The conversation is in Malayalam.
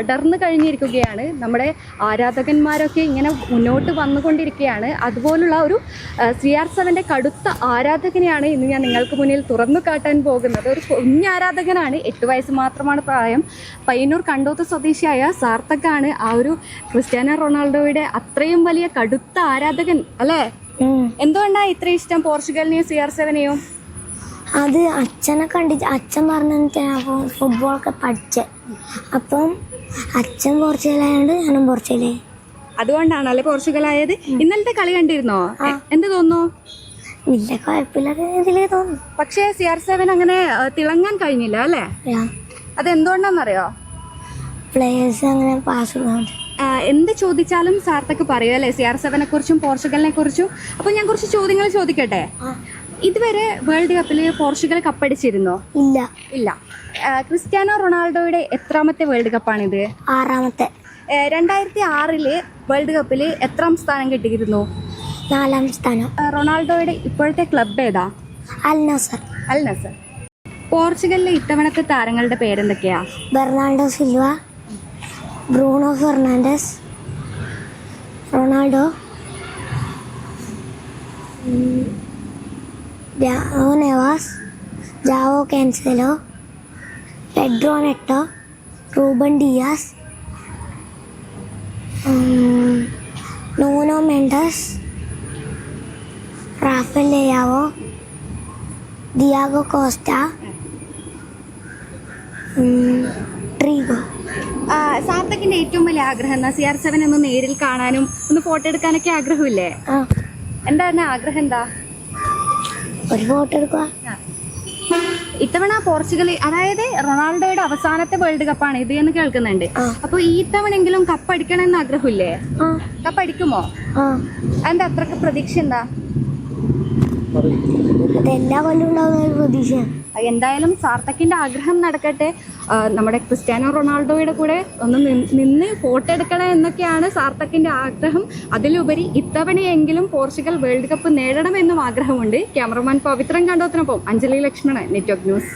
പടർന്നു കഴിഞ്ഞിരിക്കുകയാണ്. നമ്മുടെ ആരാധകന്മാരൊക്കെ ഇങ്ങനെ മുന്നോട്ട് വന്നുകൊണ്ടിരിക്കുകയാണ്. അതുപോലുള്ള ഒരു CR7 കടുത്ത ആരാധകനെയാണ് ഇന്ന് ഞാൻ നിങ്ങൾക്ക് മുന്നിൽ തുറന്നു കാട്ടാൻ പോകുന്നത്. ഒരു കുഞ്ഞാരാധകനാണ്, 8 വയസ്സ് മാത്രമാണ് പ്രായം. പയ്യന്നൂർ കണ്ടോത്ത് സ്വദേശിയായ സാർത്ഥക്കാണ് ആ ഒരു ക്രിസ്ത്യാനോ റൊണാൾഡോയുടെ അത്രയും വലിയ കടുത്ത ആരാധകൻ അല്ലേ? എന്തുകൊണ്ടാണ് ഇത്ര ഇഷ്ടം പോർച്ചുഗലിനെയും CR7നെയും? അത് അച്ഛനെ കണ്ടിട്ട് അച്ഛൻ പറഞ്ഞിട്ട് ഫുട്ബോളൊക്കെ പഠിച്ചത്. അപ്പം അച്ഛൻ പോർച്ചുഗലായതുകൊണ്ട് ഞാനും പോർച്ചുഗലായി. അതുകൊണ്ടാണല്ലേ പോർച്ചുഗലായത്. ഇന്നലത്തെ കളി കണ്ടിരുന്നോ? എന്ത് തോന്നുന്നു? വലിയ കുഴപ്പമില്ലാതെ ഇതിലേ തോന്നുന്നു. പക്ഷേ CR7 അങ്ങനെ തിളങ്ങാൻ കഴിഞ്ഞില്ല അല്ലേ? അതെന്തുകൊണ്ടാണെന്നറിയോ? പ്ലേയേഴ്സ് അങ്ങനെ പാസ് കൊടുക്കുന്നുണ്ട്. എന്ത് ചോദിച്ചാലും സാർത്തൊക്കെ പറയും അല്ലേ CR7നെ കുറിച്ചും പോർച്ചുഗലിനെ കുറിച്ചും. അപ്പോൾ ഞാൻ കുറച്ച് ചോദ്യങ്ങൾ ചോദിക്കട്ടെ? ഇതുവരെ വേൾഡ് കപ്പിൽ പോർച്ചുഗൽ കപ്പടിച്ചിരുന്നോ? ഇല്ല. ക്രിസ്ത്യാനോ റൊണാൾഡോയുടെ എത്രാമത്തെ വേൾഡ് കപ്പാണിത്? 6ാമത്തെ. 2006 വേൾഡ് കപ്പിൽ എത്രാം സ്ഥാനം കിട്ടിയിരുന്നു? 4ാം സ്ഥാനം. റൊണാൾഡോയുടെ ഇപ്പോഴത്തെ ക്ലബ് ഏതാ? അൽ നസർ. പോർച്ചുഗലിലെ ഇത്തവണത്തെ താരങ്ങളുടെ പേരെന്തൊക്കെയാ? Bernardo Silva, Bruno Fernandes, Ronaldo, Joao Neves, Joao Cancelo, Pedro Neto, Ruben Dias, Nuno Mendes, Rafael Leao, Diogo Costa, ട്രീഗോ. സാർത്ഥക്കിന്റെ ഏറ്റവും വലിയ ആഗ്രഹം എന്നാ? CR7 ഒന്ന് നേരിൽ കാണാനും ഒന്ന് ഫോട്ടോ എടുക്കാനൊക്കെ ആഗ്രഹമില്ലേ? എന്താണ് ആഗ്രഹം? എന്താ? ഒരു ഫോട്ടോ എടുക്കുക. ഇത്തവണ പോർച്ചുഗൽ, അതായത് റൊണാൾഡോയുടെ അവസാനത്തെ വേൾഡ് കപ്പാണ് ഇത് എന്ന് കേൾക്കുന്നുണ്ട്. അപ്പൊ ഈ തവണെങ്കിലും കപ്പ് അടിക്കണം എന്ന് ആഗ്രഹമില്ലേ? കപ്പ് അടിക്കുമോ? അതിന്റെ അത്രക്ക് പ്രതീക്ഷ എന്താ? അതെല്ലാ കൊല്ലം ഉണ്ടാവുന്ന ഒരു പ്രതീക്ഷയാണ്. എന്തായാലും സാർത്ഥക്കിന്റെ ആഗ്രഹം നടക്കട്ടെ. നമ്മുടെ ക്രിസ്ത്യാനോ റൊണാൾഡോയുടെ കൂടെ ഒന്ന് നിന്ന് ഫോട്ടോ എടുക്കണം എന്നൊക്കെയാണ് സാർത്ഥക്കിന്റെ ആഗ്രഹം. അതിലുപരി ഇത്തവണയെങ്കിലും പോർച്ചുഗൽ വേൾഡ് കപ്പ് നേടണമെന്നും ആഗ്രഹമുണ്ട്. ക്യാമറമാൻ പവിത്രൻ കണ്ടോത്തിനൊപ്പം അഞ്ജലി ലക്ഷ്മണൻ, നെറ്റ്വർക്ക് ന്യൂസ്.